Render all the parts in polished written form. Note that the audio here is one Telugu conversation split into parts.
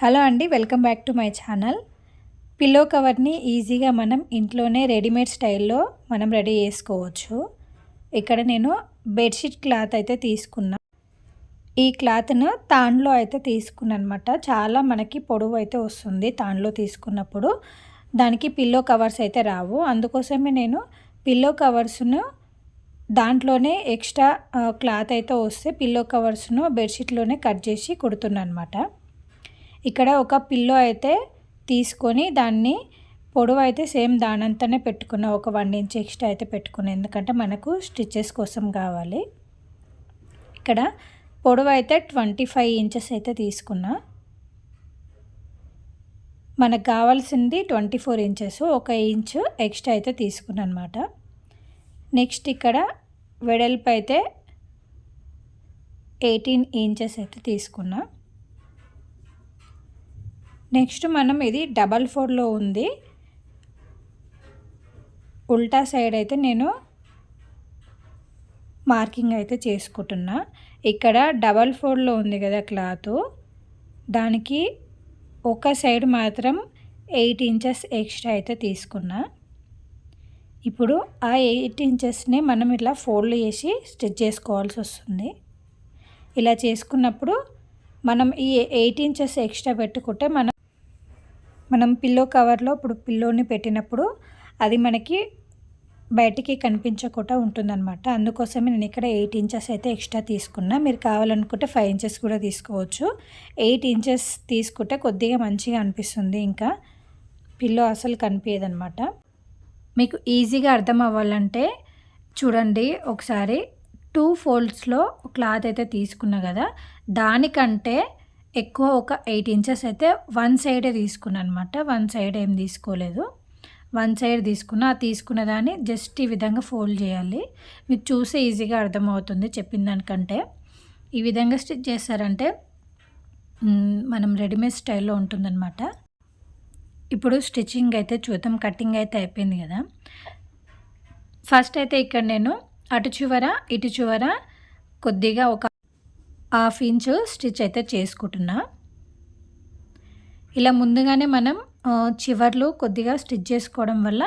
హలో అండి, welcome back to my channel. Pillow కవర్ని ఈజీగా మనం ఇంట్లోనే రెడీమేడ్ స్టైల్లో మనం రెడీ చేసుకోవచ్చు. ఇక్కడ నేను బెడ్షీట్ క్లాత్ అయితే తీసుకున్నా. ఈ క్లాత్ను తాన్లో అయితే తీసుకున్నా అనమాట. చాలా మనకి పొడవు అయితే వస్తుంది తాన్లో తీసుకున్నప్పుడు. దానికి పిల్లో కవర్స్ అయితే రావు. అందుకోసమే నేను పిల్లో కవర్స్ను దాంట్లోనే ఎక్స్ట్రా క్లాత్ అయితే వస్తే పిల్లో కవర్స్ను బెడ్షీట్లోనే కట్ చేసి కుడుతున్నా అనమాట. ఇక్కడ ఒక పిల్లో అయితే తీసుకొని దాన్ని పొడవు అయితే సేమ్ దానంతానే పెట్టుకున్న, ఒక 1 ఇంచ్ ఎక్స్ట్రా అయితే పెట్టుకున్నా, ఎందుకంటే మనకు స్టిచెస్ కోసం కావాలి. ఇక్కడ పొడవు అయితే 25 ఇంచెస్ అయితే తీసుకున్నా. మనకు కావాల్సింది 24 ఇంచెస్, 1 ఇంచు ఎక్స్ట్రా అయితే తీసుకున్నా అనమాట. నెక్స్ట్ ఇక్కడ వెడల్పు అయితే 18 ఇంచెస్ అయితే తీసుకున్నా. నెక్స్ట్ మనం ఇది డబల్ ఫోల్డ్లో ఉంది. ఉల్టా సైడ్ అయితే నేను మార్కింగ్ అయితే చేసుకుంటున్నా. ఇక్కడ డబల్ ఫోల్డ్లో ఉంది కదా క్లాత్, దానికి ఒక సైడ్ మాత్రం 8 ఇంచెస్ ఎక్స్ట్రా అయితే తీసుకున్నా. ఇప్పుడు ఆ 8 ఇంచెస్ని మనం ఇట్లా ఫోల్డ్ చేసి స్టిచ్ చేసుకోవాల్సి వస్తుంది. ఇలా చేసుకున్నప్పుడు మనం ఈ 8 ఇంచెస్ ఎక్స్ట్రా పెట్టుకుంటే మనం పిల్లో కవర్లో ఇప్పుడు పిల్లోని పెట్టినప్పుడు అది మనకి బయటికి కనిపించకుండా ఉంటుందన్నమాట. అందుకోసమే నేను ఇక్కడ 8 ఇంచెస్ అయితే ఎక్స్ట్రా తీసుకున్నా. మీరు కావాలనుకుంటే 5 ఇంచెస్ కూడా తీసుకోవచ్చు. 8 ఇంచెస్ తీసుకుంటే కొద్దిగా మంచిగా అనిపిస్తుంది, ఇంకా పిల్లో అసలు కనిపించదన్నమాట. మీకు ఈజీగా అర్థం అవ్వాలంటే చూడండి ఒకసారి, 2 ఫోల్డ్స్లో క్లాత్ అయితే తీసుకున్నా కదా, దానికంటే ఎక్కువ ఒక 8 ఇంచెస్ అయితే వన్ సైడే తీసుకున్నాను అనమాట. వన్ సైడ్ ఏం తీసుకోలేదు, వన్ సైడ్ తీసుకున్నా. ఆ తీసుకున్న దాన్ని జస్ట్ ఈ విధంగా ఫోల్డ్ చేయాలి. మీకు చూసే ఈజీగా అర్థమవుతుంది చెప్పిన దానికంటే. ఈ విధంగా స్టిచ్ చేస్తారంటే మనం రెడీమేడ్ స్టైల్లో ఉంటుందన్నమాట. ఇప్పుడు స్టిచ్చింగ్ అయితే చూద్దాం. కటింగ్ అయితే అయిపోయింది కదా. ఫస్ట్ అయితే ఇక్కడ నేను అటు చివర ఇటు చివర కొద్దిగా ఒక 1/2 ఇంచు స్టిచ్ అయితే చేసుకుంటున్నా. ఇలా ముందుగానే మనం చివర్లు కొద్దిగా స్టిచ్ చేసుకోవడం వల్ల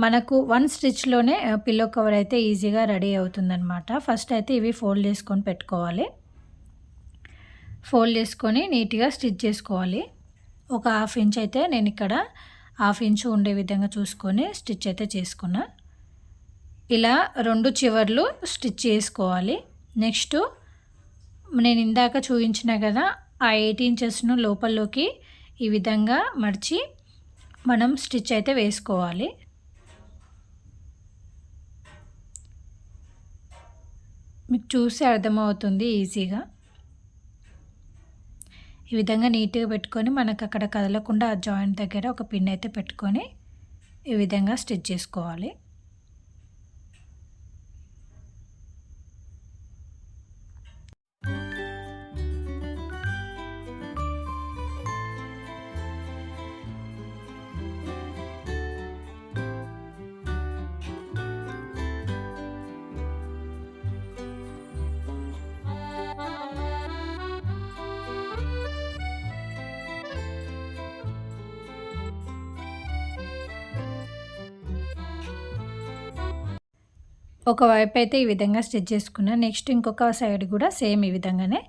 మనకు 1 స్టిచ్లోనే పిల్లో కవర్ అయితే ఈజీగా రెడీ అవుతుందన్నమాట. ఫస్ట్ అయితే ఇవి ఫోల్డ్ చేసుకొని పెట్టుకోవాలి. ఫోల్డ్ చేసుకొని నీట్గా స్టిచ్ చేసుకోవాలి. ఒక 1/2 ఇంచ్ అయితే నేను ఇక్కడ 1/2 ఇంచు ఉండే విధంగా చూసుకొని స్టిచ్ అయితే చేసుకున్నా. ఇలా 2 చివర్లు స్టిచ్ చేసుకోవాలి. నెక్స్ట్ నేను ఇందాక చూపించిన కదా, ఆ 8 ఇంచెస్ను లోపల్లోకి ఈ విధంగా మడిచి మనం స్టిచ్ అయితే వేసుకోవాలి. మీకు చూసి అర్థమవుతుంది ఈజీగా. ఈ విధంగా నీట్గా పెట్టుకొని మనకు అక్కడ కదలకుండా ఆ జాయింట్ దగ్గర ఒక పిన్ అయితే పెట్టుకొని ఈ విధంగా స్టిచ్ చేసుకోవాలి. ఒకవైపు అయితే ఈ విధంగా స్టిచ్ చేసుకున్నా. నెక్స్ట్ ఇంకొక సైడ్ కూడా సేమ్ ఈ విధంగానే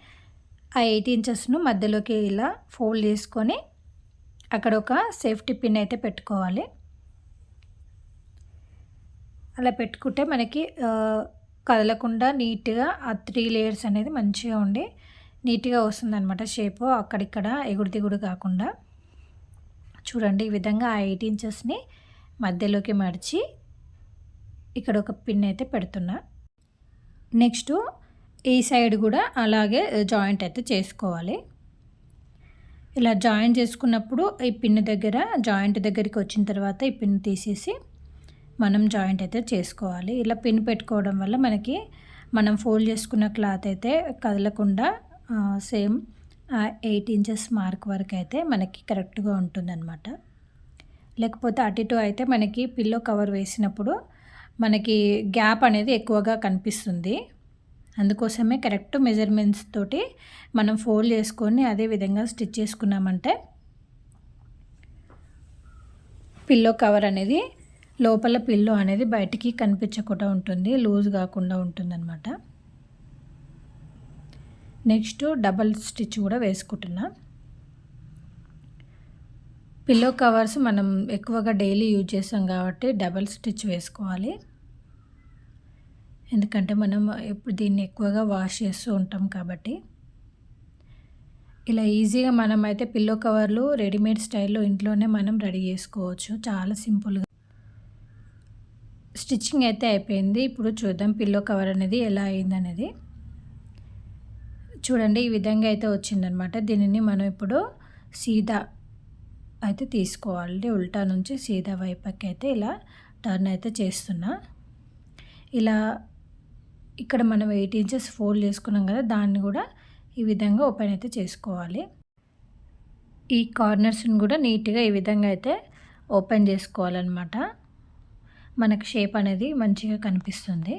ఆ 8 ఇంచెస్ను మధ్యలోకి ఇలా ఫోల్డ్ చేసుకొని అక్కడ ఒక సేఫ్టీ పిన్ అయితే పెట్టుకోవాలి. అలా పెట్టుకుంటే మనకి కదలకుండా నీట్గా ఆ 3 లేయర్స్ అనేది మంచిగా ఉండి నీట్గా వస్తుందన్నమాట. షేపు అక్కడిక్కడ ఎగుడు దిగుడు కాకుండా. చూడండి ఈ విధంగా ఆ 8 ఇంచెస్ని మధ్యలోకి మడిచి ఇక్కడ ఒక పిన్ అయితే పెడుతున్నా. నెక్స్ట్ ఈ సైడ్ కూడా అలాగే జాయింట్ అయితే చేసుకోవాలి. ఇలా జాయింట్ చేసుకున్నప్పుడు ఈ పిన్ దగ్గర జాయింట్ దగ్గరికి వచ్చిన తర్వాత ఈ పిన్ తీసేసి మనం జాయింట్ అయితే చేసుకోవాలి. ఇలా పిన్ పెట్టుకోవడం వల్ల మనకి మనం ఫోల్డ్ చేసుకున్న క్లాత్ అయితే కదలకుండా సేమ్ 8 ఇంచెస్ మార్క్ వరకు అయితే మనకి కరెక్ట్గా ఉంటుందన్నమాట. లేకపోతే అటు ఇటు అయితే మనకి పిల్లో కవర్ వేసినప్పుడు మనకి గ్యాప్ అనేది ఎక్కువగా కనిపిస్తుంది. అందుకోసమే కరెక్ట్ మెజర్మెంట్స్ తోటి మనం ఫోల్డ్ చేసుకొని అదే విధంగా స్టిచ్ చేసుకున్నామంటే పిల్లో కవర్ అనేది లోపల పిల్లో అనేది బయటికి కనిపించకుండా ఉంటుంది, లూజ్ కాకుండా ఉంటుందన్నమాట. నెక్స్ట్ డబల్ స్టిచ్ కూడా వేసుకుంటున్నా. పిల్లో కవర్స్ మనం ఎక్కువగా డైలీ యూజ్ చేస్తాం కాబట్టి డబల్ స్టిచ్ వేసుకోవాలి. ఎందుకంటే మనం ఇప్పుడు దీన్ని ఎక్కువగా వాష్ చేస్తూ ఉంటాం కాబట్టి. ఇలా ఈజీగా మనం అయితే పిల్లో కవర్లు రెడీమేడ్ స్టైల్లో ఇంట్లోనే మనం రెడీ చేసుకోవచ్చు. చాలా సింపుల్గా స్టిచ్చింగ్ అయితే అయిపోయింది. ఇప్పుడు చూద్దాం పిల్లో కవర్ అనేది ఎలా అయిందనేది. చూడండి ఈ విధంగా అయితే వచ్చిందనమాట. దీనిని మనం ఇప్పుడు సీదా అయితే తీసుకోవాలి. ఉల్టా నుంచి సీదా వైపుకి అయితే ఇలా టర్న్ అయితే చేస్తున్నా. ఇలా ఇక్కడ మనం 8 ఇంచెస్ ఫోల్డ్ చేసుకున్నాం కదా, దాన్ని కూడా ఈ విధంగా ఓపెన్ అయితే చేసుకోవాలి. ఈ కార్నర్స్ని కూడా నీట్గా ఈ విధంగా అయితే ఓపెన్ చేసుకోవాలన్నమాట. మనకు షేప్ అనేది మంచిగా కనిపిస్తుంది.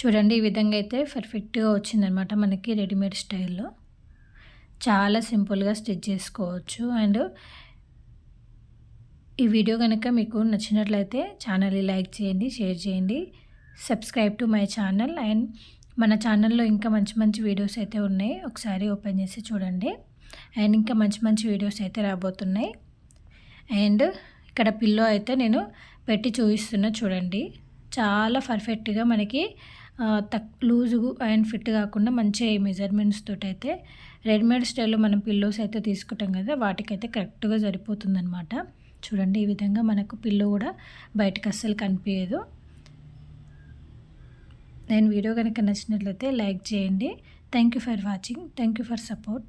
చూడండి ఈ విధంగా అయితే పర్ఫెక్ట్గా వచ్చిందనమాట మనకి రెడీమేడ్ స్టైల్లో. చాలా సింపుల్గా స్టిచ్ చేసుకోవచ్చు. అండ్ ఈ వీడియో కనుక మీకు నచ్చినట్లయితే ఛానల్ని లైక్ చేయండి, షేర్ చేయండి, subscribe to my channel. And మన ఛానల్లో ఇంకా మంచి మంచి వీడియోస్ అయితే ఉన్నాయి, ఒకసారి ఓపెన్ చేసి చూడండి. అండ్ ఇంకా మంచి మంచి వీడియోస్ అయితే రాబోతున్నాయి. అండ్ ఇక్కడ పిల్లో అయితే నేను పెట్టి చూపిస్తున్నా చూడండి. చాలా పర్ఫెక్ట్గా మనకి లూజు అండ్ ఫిట్ కాకుండా మంచి మెజర్మెంట్స్ తోటి అయితే రెడీమేడ్ స్టైల్లో మనం పిల్లోస్ అయితే తీసుకుంటాం కదా, వాటికైతే కరెక్ట్గా సరిపోతుందన్నమాట. చూడండి ఈ విధంగా మనకు పిల్లో కూడా బయటకు అస్సలు కనిపించదు. నేను వీడియో కనుక నచ్చినట్లయితే లైక్ చేయండి. Thank you for watching. Thank you for support.